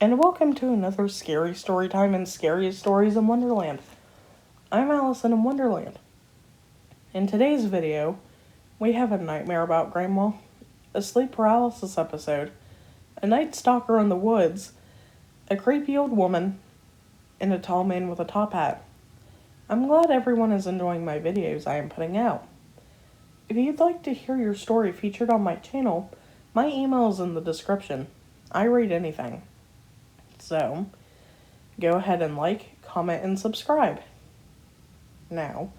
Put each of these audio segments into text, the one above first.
and welcome to another scary story time and scariest stories in Wonderland. I'm Allison in Wonderland. In today's video, we have a nightmare about Grandma, a sleep paralysis episode, a night stalker in the woods, a creepy old woman, and a tall man with a top hat. I'm glad everyone is enjoying my videos I am putting out. If you'd like to hear your story featured on my channel, my email is in the description. I read anything. So, go ahead and like, comment, and subscribe. Now,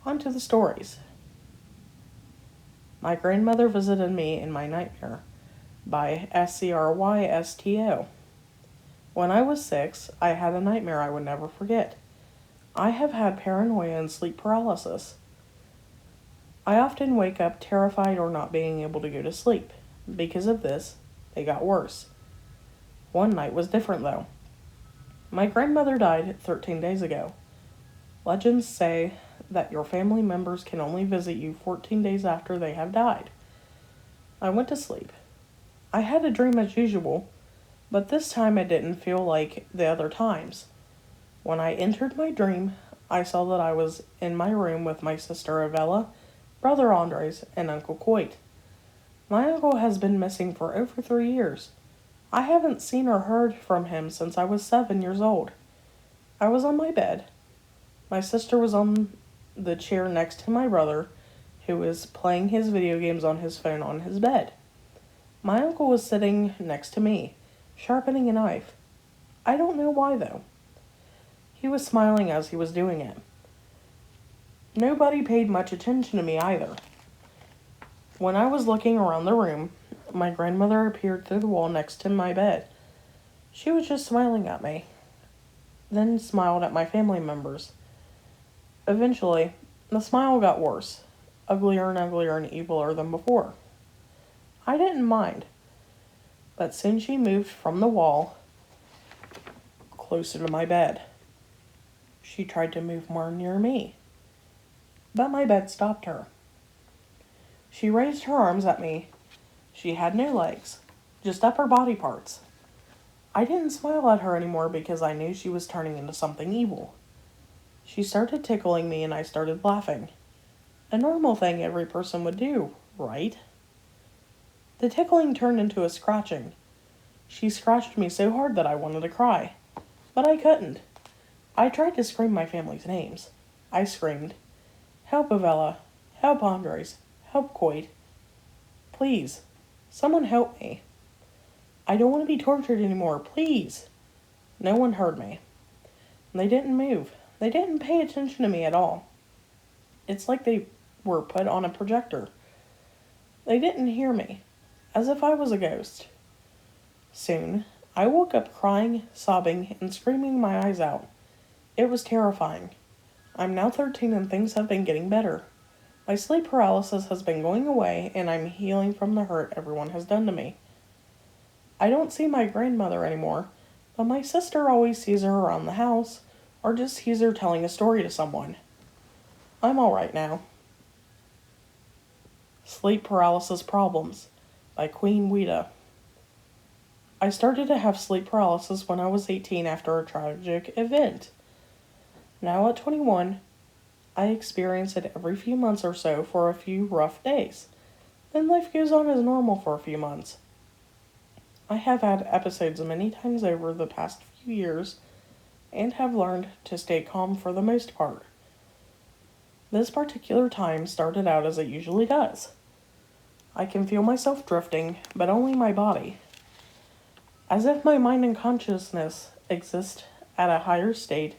on to the stories. My Grandmother Visited Me in My Nightmare by Scrysto. When I was 6, I had a nightmare I would never forget. I have had paranoia and sleep paralysis. I often wake up terrified or not being able to go to sleep. Because of this, they got worse. One night was different though. My grandmother died 13 days ago. Legends say that your family members can only visit you 14 days after they have died. I went to sleep. I had a dream as usual, but this time it didn't feel like the other times. When I entered my dream, I saw that I was in my room with my sister Avella, brother Andres, and Uncle Coit. My uncle has been missing for over 3 years. I haven't seen or heard from him since I was 7 years old. I was on my bed. My sister was on the chair next to my brother, who was playing his video games on his phone on his bed. My uncle was sitting next to me, sharpening a knife. I don't know why, though. He was smiling as he was doing it. Nobody paid much attention to me either. When I was looking around the room, my grandmother appeared through the wall next to my bed. She was just smiling at me, then smiled at my family members. Eventually, the smile got worse, uglier and uglier and eviler than before. I didn't mind, but soon she moved from the wall closer to my bed. She tried to move more near me, but my bed stopped her. She raised her arms at me. She had no legs, just upper body parts. I didn't smile at her anymore because I knew she was turning into something evil. She started tickling me and I started laughing. A normal thing every person would do, right? The tickling turned into a scratching. She scratched me so hard that I wanted to cry, but I couldn't. I tried to scream my family's names. I screamed, "Help, Avella! Help, Andres! Help, Coit! Please, someone help me! I don't want to be tortured anymore, please!" No one heard me. They didn't move. They didn't pay attention to me at all. It's like they were put on a projector. They didn't hear me, as if I was a ghost. Soon, I woke up crying, sobbing, and screaming my eyes out. It was terrifying. I'm now 13 and things have been getting better. My sleep paralysis has been going away and I'm healing from the hurt everyone has done to me. I don't see my grandmother anymore, but my sister always sees her around the house or just sees her telling a story to someone. I'm alright now. Sleep Paralysis Problems by Queen Ouida. I started to have sleep paralysis when I was 18 after a tragic event. Now at 21, I experience it every few months or so for a few rough days. Then life goes on as normal for a few months. I have had episodes many times over the past few years and have learned to stay calm for the most part. This particular time started out as it usually does. I can feel myself drifting, but only my body. As if my mind and consciousness exist at a higher state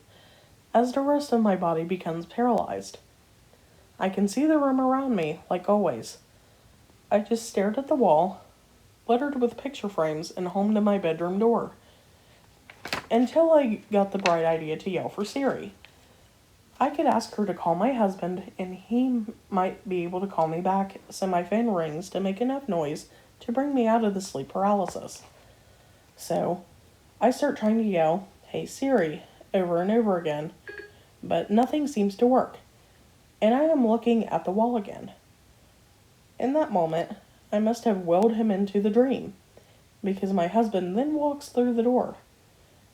as the rest of my body becomes paralyzed. I can see the room around me, like always. I just stared at the wall, littered with picture frames, and home to my bedroom door, until I got the bright idea to yell for Siri. I could ask her to call my husband, and he might be able to call me back so my phone rings to make enough noise to bring me out of the sleep paralysis. So, I start trying to yell, "Hey Siri," over and over again, but nothing seems to work, and I am looking at the wall again. In that moment, I must have willed him into the dream, because my husband then walks through the door.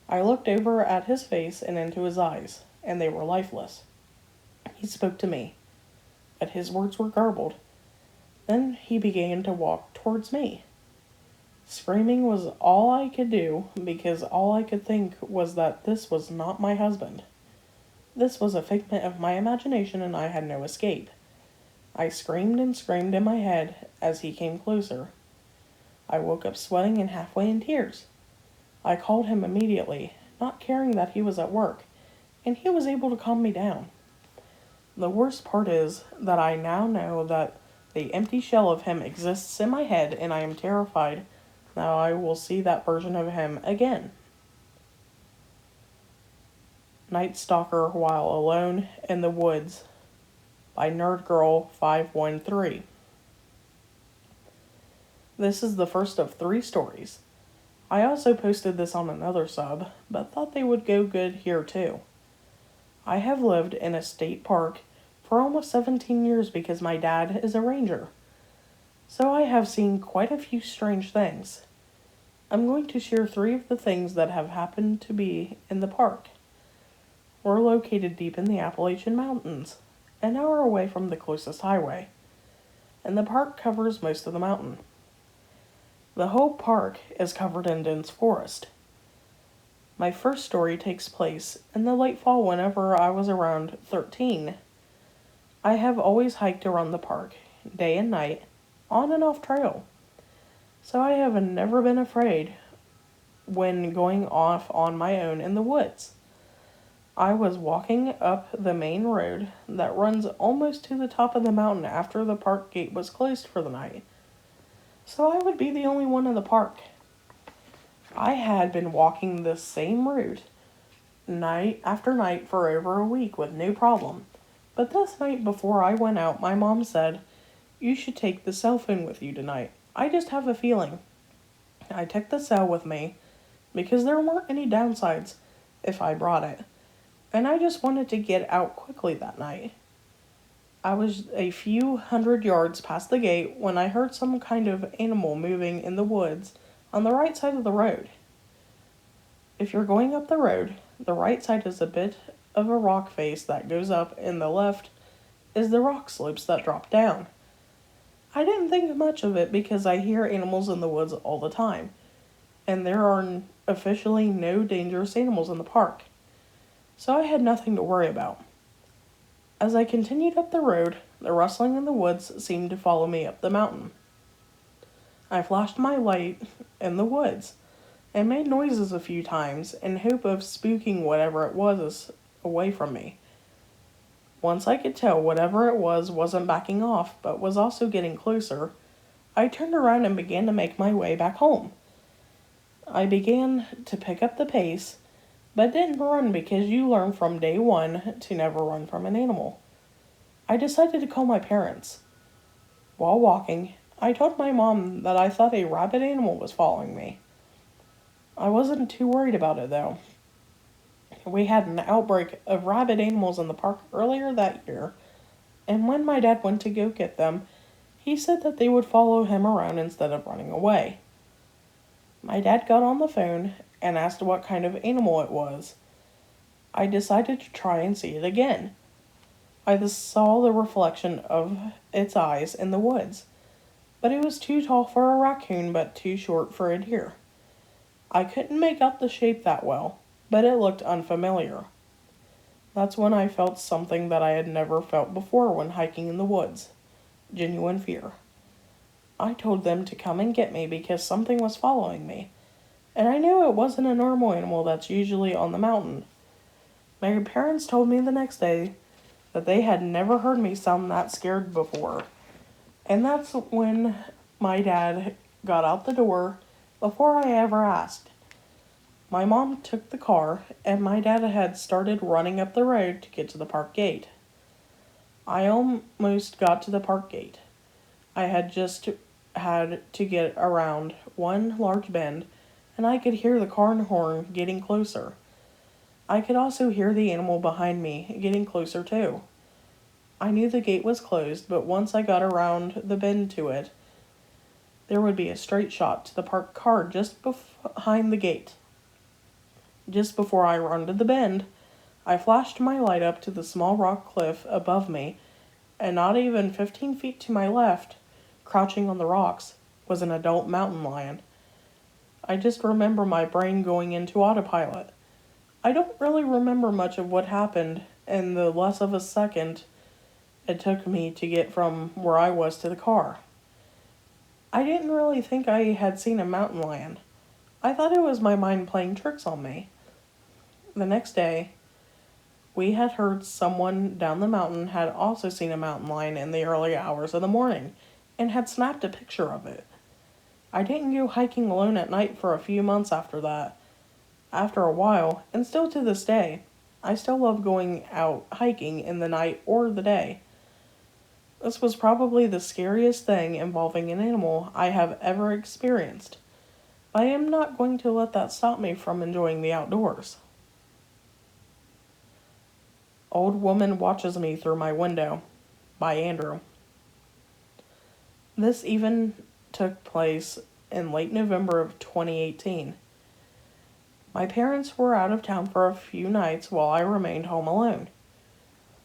I looked over at his face and into his eyes, and they were lifeless. He spoke to me, but his words were garbled. Then he began to walk towards me. Screaming was all I could do, because all I could think was that this was not my husband. This was a figment of my imagination, and I had no escape. I screamed and screamed in my head as he came closer. I woke up sweating and halfway in tears. I called him immediately, not caring that he was at work, and he was able to calm me down. The worst part is that I now know that the empty shell of him exists in my head, and I am terrified that I will see that version of him again. Nightstalker While Alone in the Woods by NerdGirl513. This is the first of 3 stories. I also posted this on another sub, but thought they would go good here too. I have lived in a state park for almost 17 years because my dad is a ranger. So I have seen quite a few strange things. I'm going to share 3 of the things that have happened to be in the park. We're located deep in the Appalachian Mountains, an hour away from the closest highway, and the park covers most of the mountain. The whole park is covered in dense forest. My first story takes place in the late fall whenever I was around 13. I have always hiked around the park, day and night, on and off trail. So I have never been afraid when going off on my own in the woods. I was walking up the main road that runs almost to the top of the mountain after the park gate was closed for the night. So I would be the only one in the park. I had been walking this same route night after night for over a week with no problem. But this night before I went out, my mom said, "You should take the cell phone with you tonight. I just have a feeling." I took the cell with me because there weren't any downsides if I brought it. And I just wanted to get out quickly that night. I was a few hundred yards past the gate when I heard some kind of animal moving in the woods on the right side of the road. If you're going up the road, the right side is a bit of a rock face that goes up, and the left is the rock slopes that drop down. I didn't think much of it because I hear animals in the woods all the time, and there are officially no dangerous animals in the park. So I had nothing to worry about. As I continued up the road, the rustling in the woods seemed to follow me up the mountain. I flashed my light in the woods and made noises a few times in hope of spooking whatever it was away from me. Once I could tell whatever it was wasn't backing off but was also getting closer, I turned around and began to make my way back home. I began to pick up the pace, but didn't run because you learn from day one to never run from an animal. I decided to call my parents. While walking, I told my mom that I thought a rabid animal was following me. I wasn't too worried about it though. We had an outbreak of rabid animals in the park earlier that year, and when my dad went to go get them, he said that they would follow him around instead of running away. My dad got on the phone and asked what kind of animal it was. I decided to try and see it again. I saw the reflection of its eyes in the woods, but it was too tall for a raccoon but too short for a deer. I couldn't make out the shape that well, but it looked unfamiliar. That's when I felt something that I had never felt before when hiking in the woods. Genuine fear. I told them to come and get me because something was following me, and I knew it wasn't a normal animal that's usually on the mountain. My parents told me the next day that they had never heard me sound that scared before, and that's when my dad got out the door before I ever asked. My mom took the car, and my dad had started running up the road to get to the park gate. I almost got to the park gate. I had just had to get around one large bend, and I could hear the car horn getting closer. I could also hear the animal behind me getting closer too. I knew the gate was closed, but once I got around the bend to it, there would be a straight shot to the parked car just behind the gate. Just before I rounded the bend, I flashed my light up to the small rock cliff above me, and not even 15 feet to my left, crouching on the rocks, was an adult mountain lion. I just remember my brain going into autopilot. I don't really remember much of what happened in the less of a second it took me to get from where I was to the car. I didn't really think I had seen a mountain lion. I thought it was my mind playing tricks on me. The next day, we had heard someone down the mountain had also seen a mountain lion in the early hours of the morning and had snapped a picture of it. I didn't go hiking alone at night for a few months after that. After a while, and still to this day, I still love going out hiking in the night or the day. This was probably the scariest thing involving an animal I have ever experienced, but I am not going to let that stop me from enjoying the outdoors. Old Woman Watches Me Through My Window by Andrew. This even took place in late November of 2018. My parents were out of town for a few nights while I remained home alone.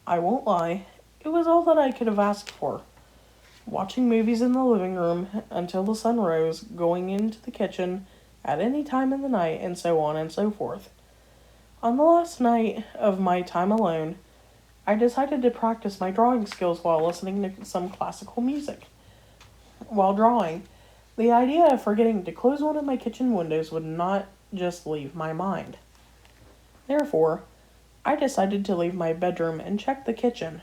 I won't lie, it was all that I could have asked for. Watching movies in the living room until the sun rose, going into the kitchen at any time in the night, and so on and so forth. On the last night of my time alone, I decided to practice my drawing skills while listening to some classical music. While drawing, the idea of forgetting to close one of my kitchen windows would not just leave my mind. Therefore, I decided to leave my bedroom and check the kitchen.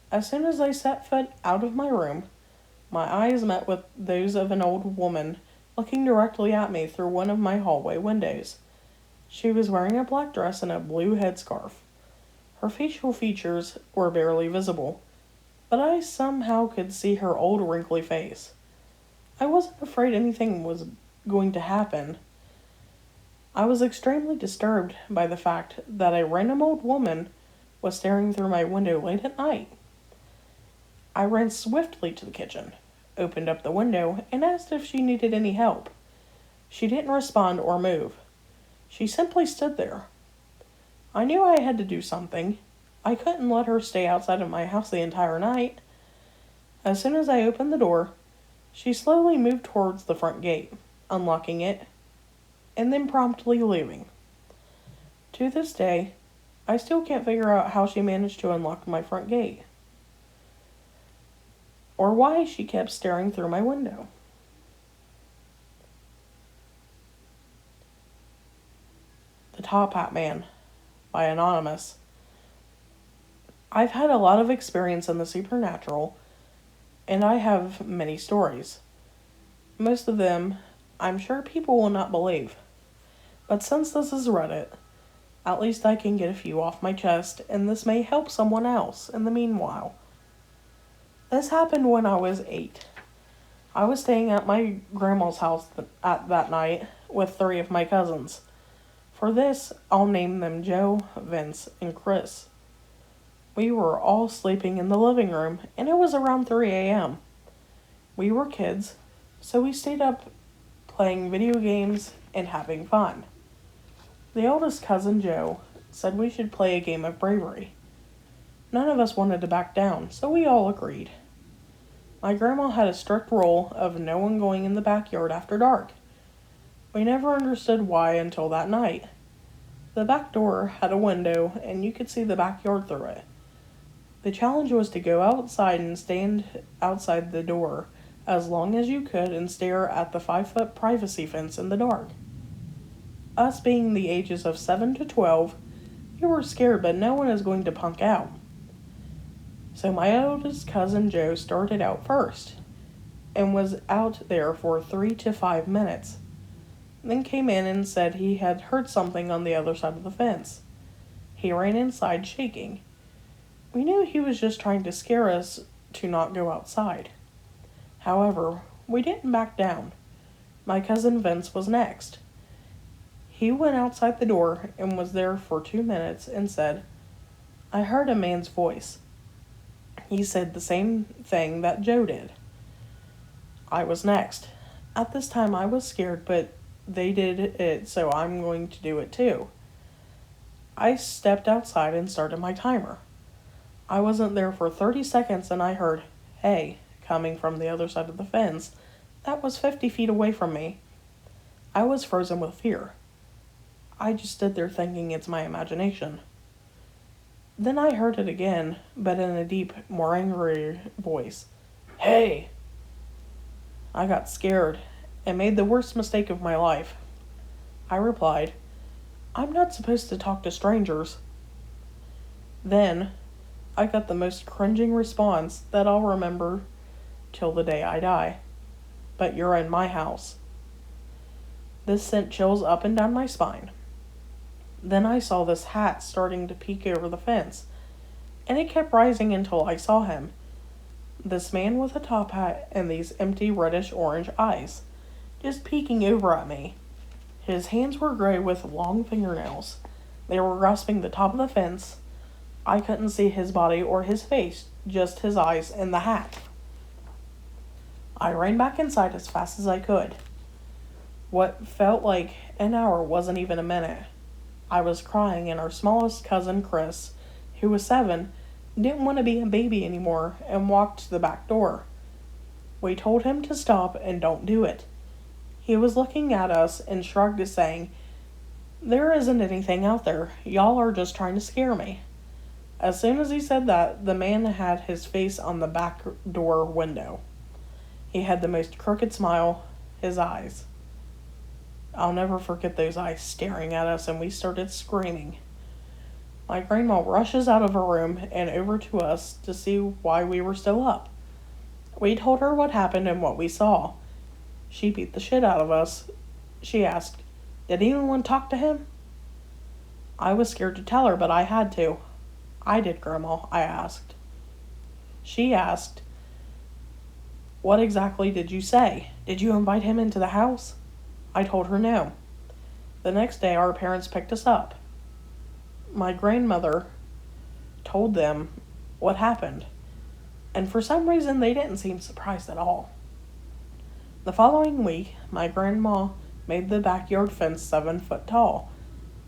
As soon as I set foot out of my room, my eyes met with those of an old woman looking directly at me through one of my hallway windows. She was wearing a black dress and a blue headscarf. Her facial features were barely visible, but I somehow could see her old wrinkly face. I wasn't afraid anything was going to happen. I was extremely disturbed by the fact that a random old woman was staring through my window late at night. I ran swiftly to the kitchen, opened up the window, and asked if she needed any help. She didn't respond or move. She simply stood there. I knew I had to do something. I couldn't let her stay outside of my house the entire night. As soon as I opened the door, she slowly moved towards the front gate, unlocking it, and then promptly leaving. To this day, I still can't figure out how she managed to unlock my front gate, or why she kept staring through my window. The Top Hat Man by Anonymous. I've had a lot of experience in the supernatural, and I have many stories. Most of them, I'm sure people will not believe. But since this is Reddit, at least I can get a few off my chest, and this may help someone else in the meanwhile. This happened when I was 8. I was staying at my grandma's house at that night with 3 of my cousins. For this, I'll name them Joe, Vince, and Chris. We were all sleeping in the living room, and it was around 3 a.m. We were kids, so we stayed up playing video games and having fun. The oldest cousin, Joe, said we should play a game of bravery. None of us wanted to back down, so we all agreed. My grandma had a strict rule of no one going in the backyard after dark. We never understood why until that night. The back door had a window, and you could see the backyard through it. The challenge was to go outside and stand outside the door as long as you could and stare at the 5-foot privacy fence in the dark. Us being the ages of 7 to 12, we were scared, but no one is going to punk out. So my oldest cousin Joe started out first, and was out there for 3 to 5 minutes. Then came in and said he had heard something on the other side of the fence. He ran inside shaking. We knew he was just trying to scare us to not go outside. However, we didn't back down. My cousin Vince was next. He went outside the door and was there for 2 minutes and said, "I heard a man's voice." He said the same thing that Joe did. I was next. At this time, I was scared, but they did it, so I'm going to do it too. I stepped outside and started my timer. I wasn't there for 30 seconds and I heard, "Hey," coming from the other side of the fence. That was 50 feet away from me. I was frozen with fear. I just stood there thinking it's my imagination. Then I heard it again, but in a deep, more angry voice. "Hey!" I got scared and made the worst mistake of my life. I replied, "I'm not supposed to talk to strangers." Then, I got the most cringing response that I'll remember till the day I die. "But you're in my house." This sent chills up and down my spine. Then I saw this hat starting to peek over the fence, and it kept rising until I saw him. This man with a top hat and these empty reddish-orange eyes, just peeking over at me. His hands were gray with long fingernails. They were grasping the top of the fence. I couldn't see his body or his face, just his eyes and the hat. I ran back inside as fast as I could. What felt like an hour wasn't even a minute. I was crying, and our smallest cousin, Chris, who was 7, didn't want to be a baby anymore and walked to the back door. We told him to stop and don't do it. He was looking at us and shrugged, saying, "There isn't anything out there. Y'all are just trying to scare me." As soon as he said that, the man had his face on the back door window. He had the most crooked smile, his eyes. I'll never forget those eyes staring at us, and we started screaming. My grandma rushes out of her room and over to us to see why we were still up. We told her what happened and what we saw. She beat the shit out of us. She asked, "Did anyone talk to him?" I was scared to tell her, but I had to. "I did, Grandma," I asked. She asked, "What exactly did you say? Did you invite him into the house?" I told her no. The next day, our parents picked us up. My grandmother told them what happened, and for some reason, they didn't seem surprised at all. The following week, my grandma made the backyard fence 7 foot tall.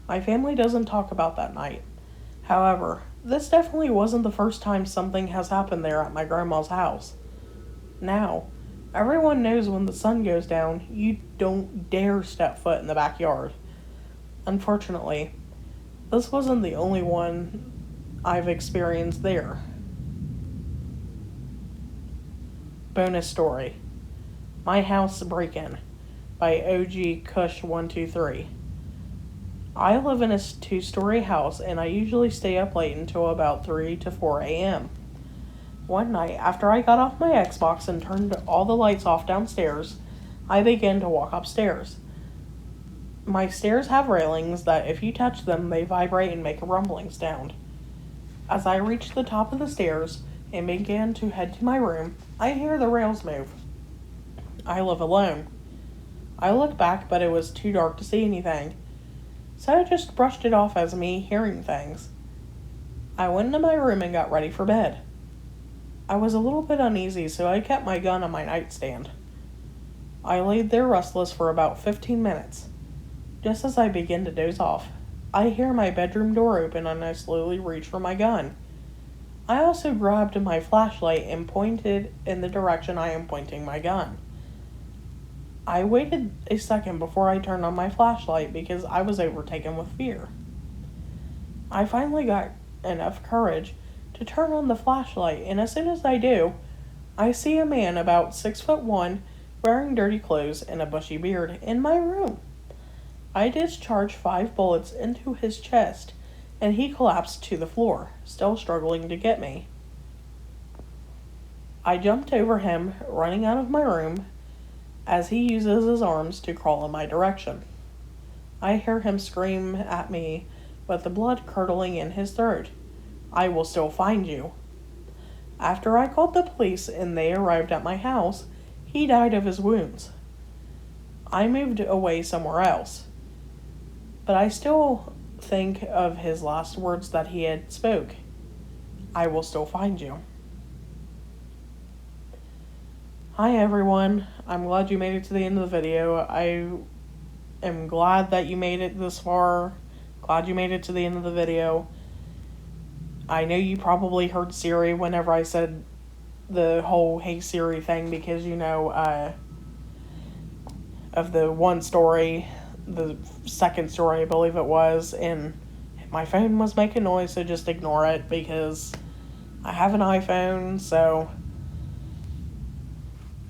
My family doesn't talk about that night. However, this definitely wasn't the first time something has happened there at my grandma's house. Now, everyone knows when the sun goes down, you don't dare step foot in the backyard. Unfortunately, this wasn't the only one I've experienced there. Bonus story. My House Break-In by OG Kush 123. I live in a 2-story house, and I usually stay up late until about 3 to 4 a.m. One night, after I got off my Xbox and turned all the lights off downstairs, I began to walk upstairs. My stairs have railings that if you touch them, they vibrate and make a rumbling sound. As I reached the top of the stairs and began to head to my room, I hear the rails move. I live alone. I looked back, but it was too dark to see anything, so I just brushed it off as me hearing things. I went into my room and got ready for bed. I was a little bit uneasy, so I kept my gun on my nightstand. I laid there restless for about 15 minutes. Just as I began to doze off, I hear my bedroom door open and I slowly reach for my gun. I also grabbed my flashlight and pointed in the direction I am pointing my gun. I waited a second before I turned on my flashlight because I was overtaken with fear. I finally got enough courage to turn on the flashlight, and as soon as I do, I see a man about 6'1", wearing dirty clothes and a bushy beard in my room. I discharged 5 bullets into his chest, and he collapsed to the floor, still struggling to get me. I jumped over him, running out of my room, as he uses his arms to crawl in my direction. I hear him scream at me with the blood curdling in his throat. "I will still find you." After I called the police and they arrived at my house, he died of his wounds. I moved away somewhere else, but I still think of his last words that he had spoke. "I will still find you." Hi everyone, I'm glad you made it to the end of the video. I am glad that you made it this far. Glad you made it to the end of the video. I know you probably heard Siri whenever I said the whole "Hey Siri" thing because, of the one story, the second story I believe it was, and my phone was making noise, so just ignore it because I have an iPhone, so...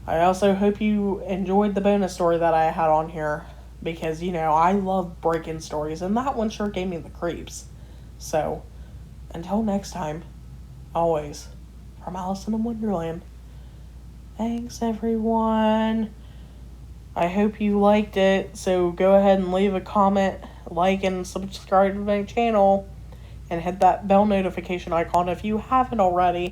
I also hope you enjoyed the bonus story that I had on here because, I love break-in stories, and that one sure gave me the creeps. So, until next time, always, from Alice in Wonderland. Thanks, everyone. I hope you liked it, so go ahead and leave a comment, like, and subscribe to my channel, and hit that bell notification icon if you haven't already.